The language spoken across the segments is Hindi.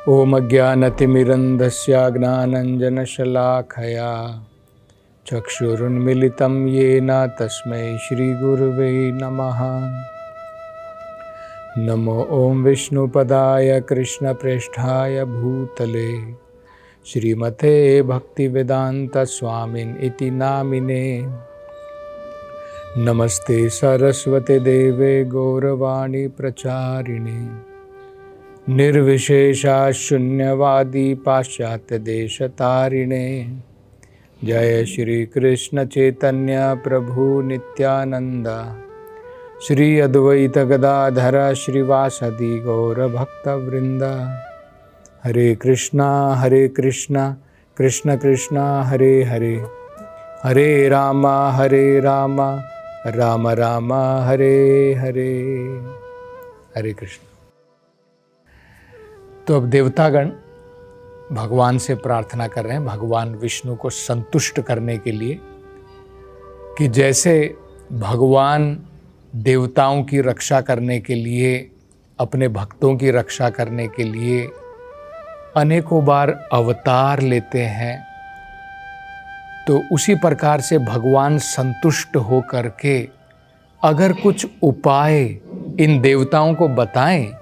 ओम अज्ञानतिमिरन्धस्य ज्ञानाञ्जनशलाखया चक्षुरुन्मिलितं येन तस्मै श्रीगुरुवे नमः। नमो ओम विष्णुपदाय कृष्णप्रेष्ठाय भूतले श्रीमते भक्तिवेदान्तस्वामिन् इति नामिने। नमस्ते सरस्वते देवे गौरवाणी प्रचारिणे निर्विशेषा शून्यवादी पाश्चात्य देशतारिणे। जय श्री कृष्ण चैतन्य प्रभु नित्यानंद श्री अद्वैत गदाधर श्रीवासदि गौर भक्तवृंद। हरे कृष्णा कृष्ण कृष्ण हरे हरे, हरे राम राम राम हरे हरे। हरे कृष्ण। तो अब देवतागण भगवान से प्रार्थना कर रहे हैं, भगवान विष्णु को संतुष्ट करने के लिए, कि जैसे भगवान देवताओं की रक्षा करने के लिए, अपने भक्तों की रक्षा करने के लिए अनेकों बार अवतार लेते हैं, तो उसी प्रकार से भगवान संतुष्ट हो करके अगर कुछ उपाय इन देवताओं को बताएं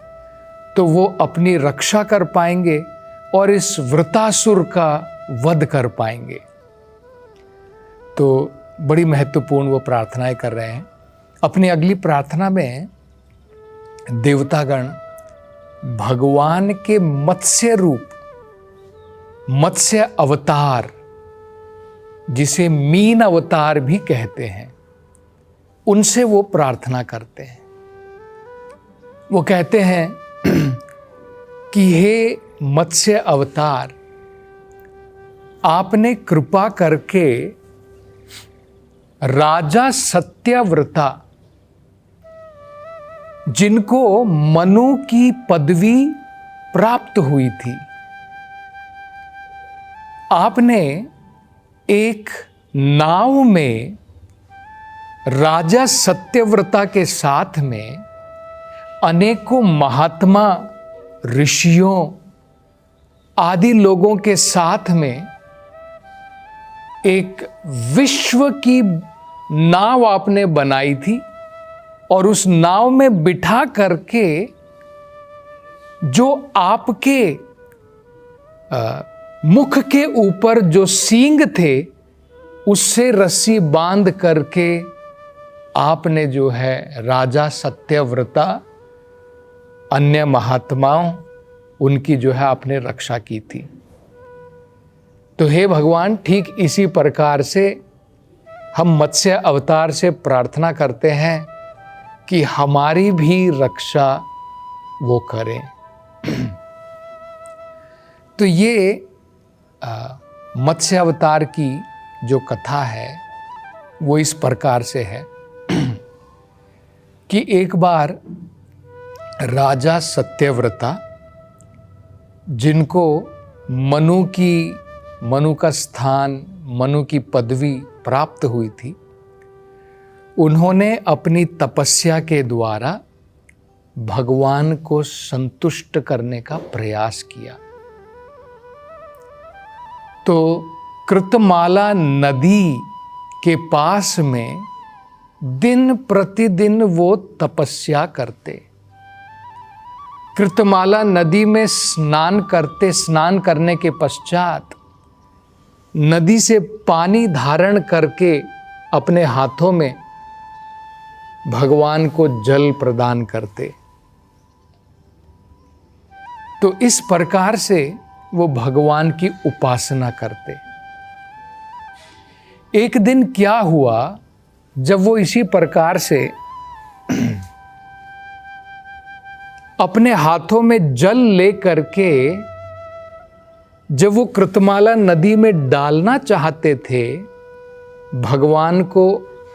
तो वो अपनी रक्षा कर पाएंगे और इस वृतासुर का वध कर पाएंगे। तो बड़ी महत्वपूर्ण वो प्रार्थनाएं कर रहे हैं। अपनी अगली प्रार्थना में देवतागण भगवान के मत्स्य रूप, मत्स्य अवतार, जिसे मीन अवतार भी कहते हैं, उनसे वो प्रार्थना करते हैं। वो कहते हैं कि हे मत्स्य अवतार, आपने कृपा करके राजा सत्यव्रता, जिनको मनु की पदवी प्राप्त हुई थी, आपने एक नाव में राजा सत्यव्रता के साथ में अनेकों महात्मा, ऋषियों आदि लोगों के साथ में एक विश्व की नाव आपने बनाई थी, और उस नाव में बिठा करके जो आपके मुख के ऊपर जो सींग थे उससे रस्सी बांध करके आपने जो है राजा सत्यव्रता, अन्य महात्माओं, उनकी जो है आपने रक्षा की थी। तो हे भगवान, ठीक इसी प्रकार से हम मत्स्य अवतार से प्रार्थना करते हैं कि हमारी भी रक्षा वो करें। तो ये मत्स्य अवतार की जो कथा है वो इस प्रकार से है कि एक बार राजा सत्यव्रता, जिनको मनु का स्थान, मनु की पदवी प्राप्त हुई थी, उन्होंने अपनी तपस्या के द्वारा भगवान को संतुष्ट करने का प्रयास किया। तो कृतमाला नदी के पास में दिन प्रतिदिन वो तपस्या करते। कृतमाला नदी में स्नान करने के पश्चात नदी से पानी धारण करके अपने हाथों में भगवान को जल प्रदान करते। तो इस प्रकार से वो भगवान की उपासना करते। एक दिन क्या हुआ, जब वो इसी प्रकार से अपने हाथों में जल ले करके जब वो कृतमाला नदी में डालना चाहते थे भगवान को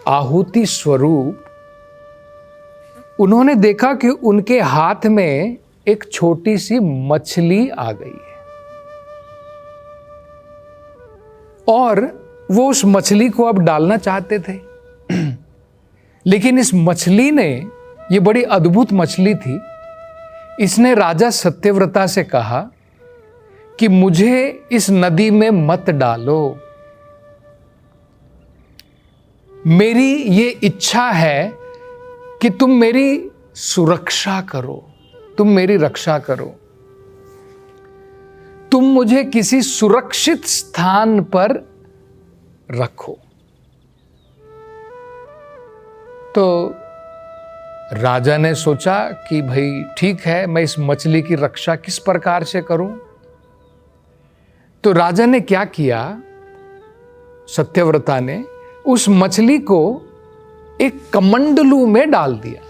आहुति स्वरूप, उन्होंने देखा कि उनके हाथ में एक छोटी सी मछली आ गई है, और वो उस मछली को अब डालना चाहते थे। लेकिन इस मछली ने, ये बड़ी अद्भुत मछली थी, इसने राजा सत्यव्रता से कहा कि मुझे इस नदी में मत डालो, मेरी ये इच्छा है कि तुम मेरी सुरक्षा करो, तुम मेरी रक्षा करो, तुम मुझे किसी सुरक्षित स्थान पर रखो। तो राजा ने सोचा कि भाई ठीक है, मैं इस मछली की रक्षा किस प्रकार से करूं। तो राजा ने क्या किया, सत्यव्रता ने उस मछली को एक कमंडलू में डाल दिया।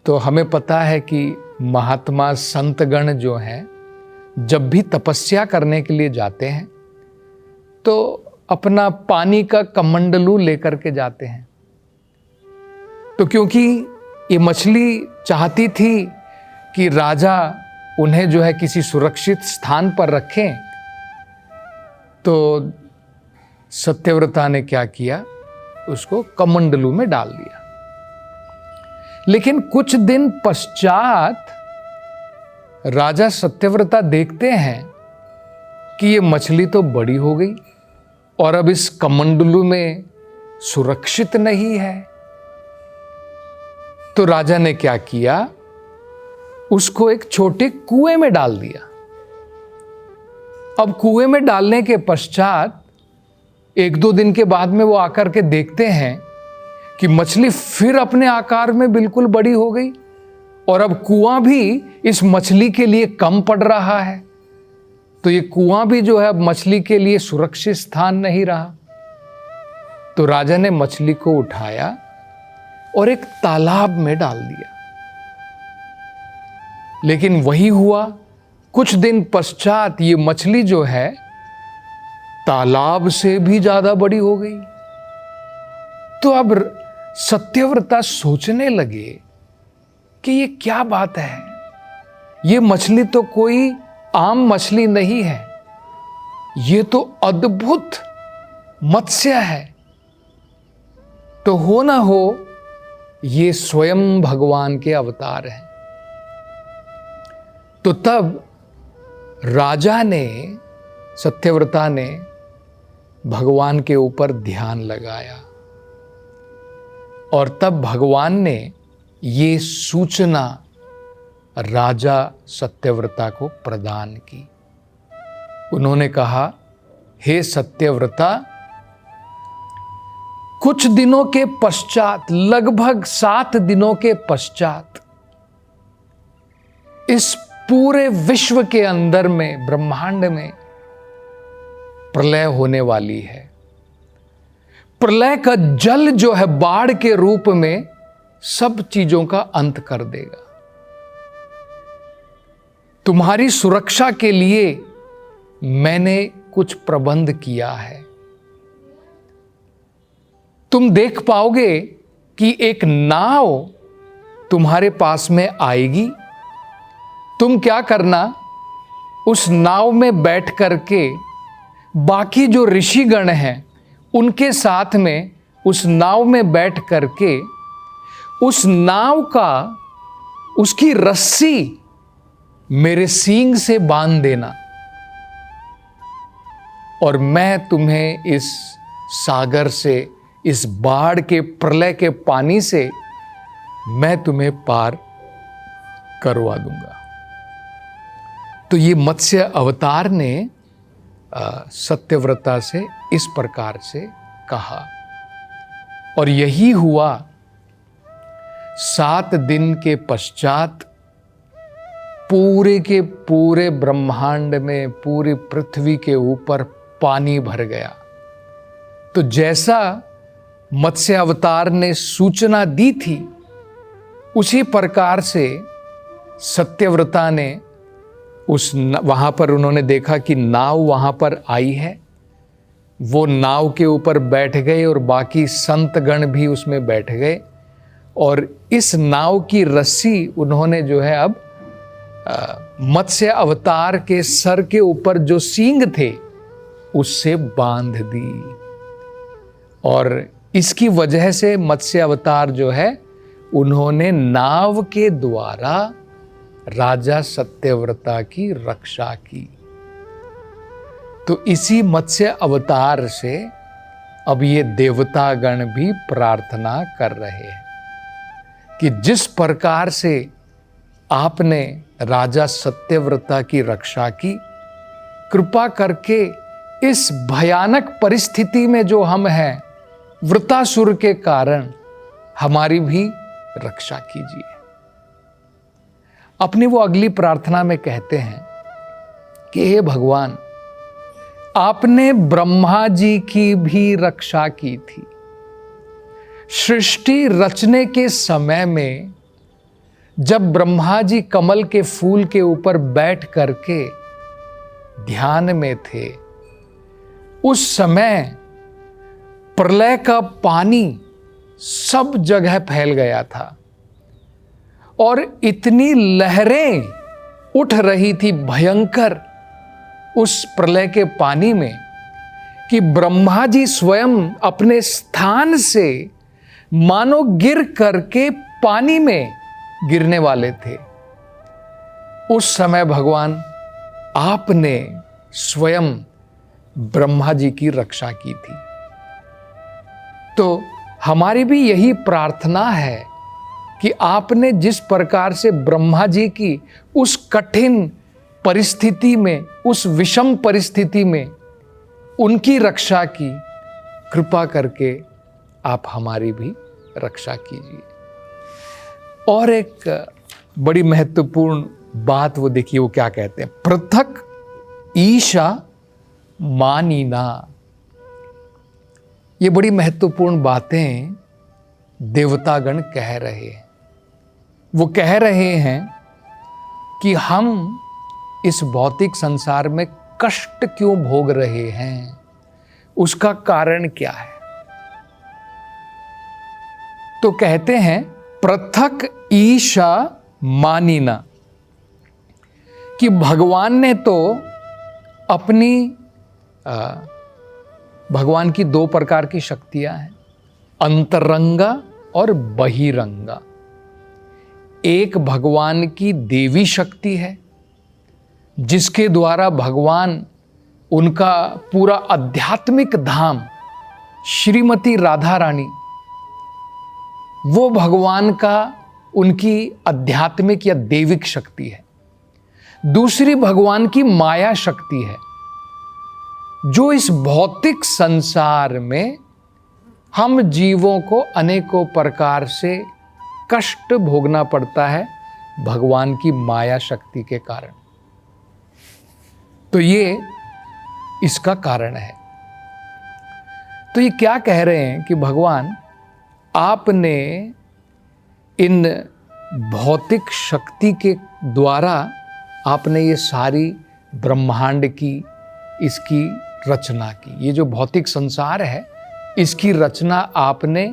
तो हमें पता है कि महात्मा संतगण जो हैं, जब भी तपस्या करने के लिए जाते हैं तो अपना पानी का कमंडलू लेकर के जाते हैं। तो क्योंकि ये मछली चाहती थी कि राजा उन्हें जो है किसी सुरक्षित स्थान पर रखें, तो सत्यव्रता ने क्या किया, उसको कमंडलू में डाल दिया। लेकिन कुछ दिन पश्चात राजा सत्यव्रता देखते हैं कि ये मछली तो बड़ी हो गई और अब इस कमंडलू में सुरक्षित नहीं है। तो राजा ने क्या किया, उसको एक छोटे कुएं में डाल दिया। अब कुएं में डालने के पश्चात 1-2 दिन के बाद में वो आकर के देखते हैं कि मछली फिर अपने आकार में बिल्कुल बड़ी हो गई और अब कुआं भी इस मछली के लिए कम पड़ रहा है। तो ये कुआं भी जो है अब मछली के लिए सुरक्षित स्थान नहीं रहा। तो राजा ने मछली को उठाया और एक तालाब में डाल दिया। लेकिन वही हुआ, कुछ दिन पश्चात ये मछली जो है तालाब से भी ज्यादा बड़ी हो गई। तो अब सत्यव्रता सोचने लगे कि ये क्या बात है, ये मछली तो कोई आम मछली नहीं है, ये तो अद्भुत मत्स्य है। तो हो ना हो ये स्वयं भगवान के अवतार हैं। तो तब राजा ने, सत्यव्रता ने भगवान के ऊपर ध्यान लगाया और तब भगवान ने ये सूचना राजा सत्यव्रता को प्रदान की। उन्होंने कहा, हे सत्यव्रता, कुछ दिनों के पश्चात, लगभग 7 दिनों के पश्चात, इस पूरे विश्व के अंदर में, ब्रह्मांड में प्रलय होने वाली है। प्रलय का जल जो है बाढ़ के रूप में सब चीजों का अंत कर देगा। तुम्हारी सुरक्षा के लिए मैंने कुछ प्रबंध किया है। तुम देख पाओगे कि एक नाव तुम्हारे पास में आएगी। तुम क्या करना, उस नाव में बैठ करके बाकी जो ऋषिगण हैं उनके साथ में उस नाव में बैठ करके उस नाव का, उसकी रस्सी मेरे सींग से बांध देना और मैं तुम्हें इस सागर से, इस बाढ़ के प्रलय के पानी से मैं तुम्हें पार करवा दूंगा। तो ये मत्स्य अवतार ने सत्यव्रता से इस प्रकार से कहा और यही हुआ। 7 दिन के पश्चात पूरे के पूरे ब्रह्मांड में, पूरी पृथ्वी के ऊपर पानी भर गया। तो जैसा मत्स्य अवतार ने सूचना दी थी, उसी प्रकार से सत्यव्रता ने वहां पर उन्होंने देखा कि नाव वहां पर आई है। वो नाव के ऊपर बैठ गए और बाकी संतगण भी उसमें बैठ गए और इस नाव की रस्सी उन्होंने जो है अब मत्स्य अवतार के सर के ऊपर जो सींग थे उससे बांध दी और इसकी वजह से मत्स्य अवतार जो है उन्होंने नाव के द्वारा राजा सत्यव्रता की रक्षा की। तो इसी मत्स्य अवतार से अब ये देवतागण भी प्रार्थना कर रहे हैं कि जिस प्रकार से आपने राजा सत्यव्रता की रक्षा की, कृपा करके इस भयानक परिस्थिति में जो हम हैं, वृतासुर के कारण हमारी भी रक्षा कीजिए। अपनी वो अगली प्रार्थना में कहते हैं कि हे भगवान, आपने ब्रह्मा जी की भी रक्षा की थी। सृष्टि रचने के समय में जब ब्रह्मा जी कमल के फूल के ऊपर बैठ करके ध्यान में थे, उस समय प्रलय का पानी सब जगह फैल गया था और इतनी लहरें उठ रही थी भयंकर उस प्रलय के पानी में कि ब्रह्मा जी स्वयं अपने स्थान से मानो गिर करके पानी में गिरने वाले थे। उस समय भगवान आपने स्वयं ब्रह्मा जी की रक्षा की थी। तो हमारी भी यही प्रार्थना है कि आपने जिस प्रकार से ब्रह्मा जी की उस कठिन परिस्थिति में, उस विषम परिस्थिति में उनकी रक्षा की, कृपा करके आप हमारी भी रक्षा कीजिए। और एक बड़ी महत्वपूर्ण बात वो देखिए, वो क्या कहते हैं, पृथक ईशा मानीना। ये बड़ी महत्वपूर्ण बातें देवतागण कह रहे हैं। वो कह रहे हैं कि हम इस भौतिक संसार में कष्ट क्यों भोग रहे हैं, उसका कारण क्या है। तो कहते हैं पृथक ईशा मानीना, कि भगवान ने तो अपनी भगवान की दो प्रकार की शक्तियां हैं, अंतरंगा और बहिरंगा। एक भगवान की देवी शक्ति है जिसके द्वारा भगवान उनका पूरा आध्यात्मिक धाम श्रीमती राधा रानी, वो भगवान का उनकी आध्यात्मिक या देविक शक्ति है। दूसरी भगवान की माया शक्ति है, जो इस भौतिक संसार में हम जीवों को अनेकों प्रकार से कष्ट भोगना पड़ता है भगवान की माया शक्ति के कारण। तो ये इसका कारण है। तो ये क्या कह रहे हैं कि भगवान आपने इन भौतिक शक्ति के द्वारा आपने ये सारी ब्रह्मांड की, इसकी रचना की। ये जो भौतिक संसार है, इसकी रचना आपने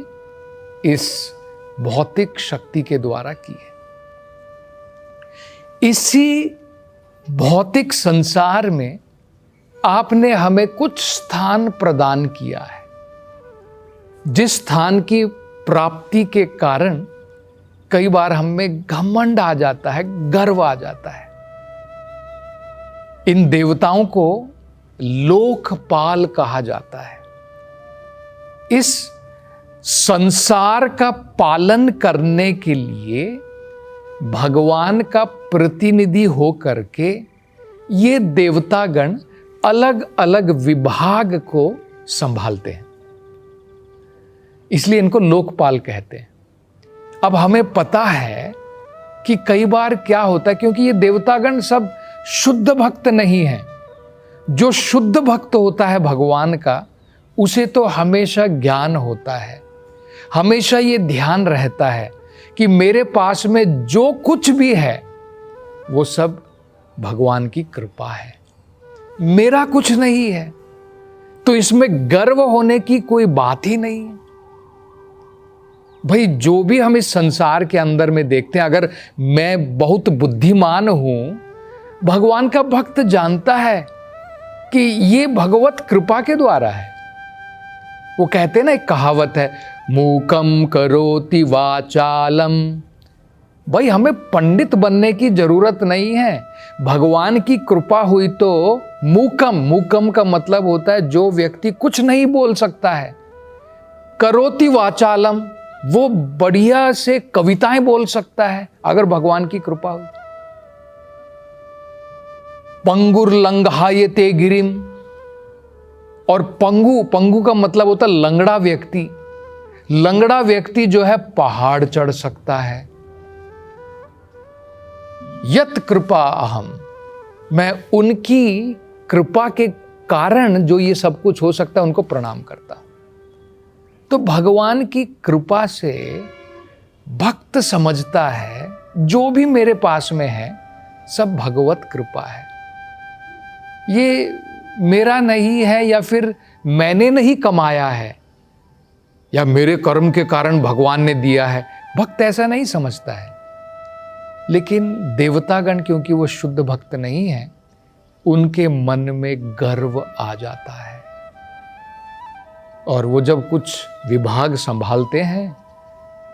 इस भौतिक शक्ति के द्वारा की है। इसी भौतिक संसार में आपने हमें कुछ स्थान प्रदान किया है, जिस स्थान की प्राप्ति के कारण कई बार हमें घमंड आ जाता है, गर्व आ जाता है। इन देवताओं को लोकपाल कहा जाता है। इस संसार का पालन करने के लिए भगवान का प्रतिनिधि हो करके ये देवतागण अलग अलग विभाग को संभालते हैं, इसलिए इनको लोकपाल कहते हैं। अब हमें पता है कि कई बार क्या होता है, क्योंकि ये देवतागण सब शुद्ध भक्त नहीं हैं। जो शुद्ध भक्त होता है भगवान का, उसे तो हमेशा ज्ञान होता है, हमेशा ये ध्यान रहता है कि मेरे पास में जो कुछ भी है वो सब भगवान की कृपा है, मेरा कुछ नहीं है। तो इसमें गर्व होने की कोई बात ही नहीं है। भाई, जो भी हम इस संसार के अंदर में देखते हैं, अगर मैं बहुत बुद्धिमान हूं, भगवान का भक्त जानता है कि ये भगवत कृपा के द्वारा है। वो कहते हैं ना, एक कहावत है, मूकम करोति वाचालम भाई हमें पंडित बनने की जरूरत नहीं है। भगवान की कृपा हुई तो मूकम का मतलब होता है जो व्यक्ति कुछ नहीं बोल सकता है, करोति वाचालम, वो बढ़िया से कविताएं बोल सकता है अगर भगवान की कृपा हुई। पंगुर लंघायते गिरिम, और पंगु का मतलब होता है लंगड़ा व्यक्ति। लंगड़ा व्यक्ति जो है पहाड़ चढ़ सकता है। यत कृपा अहम, मैं उनकी कृपा के कारण जो ये सब कुछ हो सकता है उनको प्रणाम करता हूं। तो भगवान की कृपा से भक्त समझता है जो भी मेरे पास में है सब भगवत कृपा है, ये मेरा नहीं है या फिर मैंने नहीं कमाया है या मेरे कर्म के कारण भगवान ने दिया है। भक्त ऐसा नहीं समझता है। लेकिन देवतागण क्योंकि वो शुद्ध भक्त नहीं है, उनके मन में गर्व आ जाता है और वो जब कुछ विभाग संभालते हैं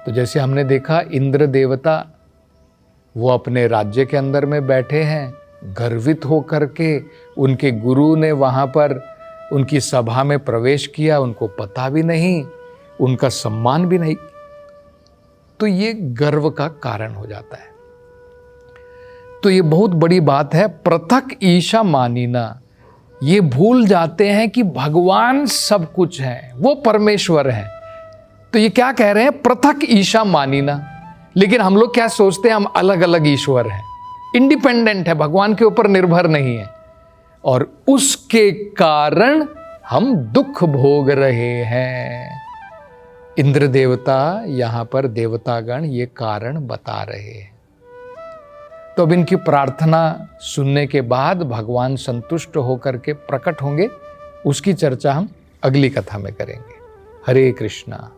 तो जैसे हमने देखा इंद्र देवता, वो अपने राज्य के अंदर में बैठे हैं, गर्वित होकर के उनके गुरु ने वहाँ पर उनकी सभा में प्रवेश किया, उनको पता भी नहीं, उनका सम्मान भी नहीं, तो ये गर्व का कारण हो जाता है। तो ये बहुत बड़ी बात है। पृथक ईशा मानिना, ये भूल जाते हैं कि भगवान सब कुछ है, वो परमेश्वर है। तो ये क्या कह रहे हैं, पृथक ईशा मानिना। लेकिन हम लोग क्या सोचते हैं, हम अलग अलग ईश्वर हैं, इंडिपेंडेंट है, भगवान के ऊपर निर्भर नहीं है, और उसके कारण हम दुख भोग रहे हैं। इंद्र देवता यहां पर देवतागण ये कारण बता रहे हैं। तो अब इनकी प्रार्थना सुनने के बाद भगवान संतुष्ट होकर के प्रकट होंगे, उसकी चर्चा हम अगली कथा में करेंगे। हरे कृष्णा।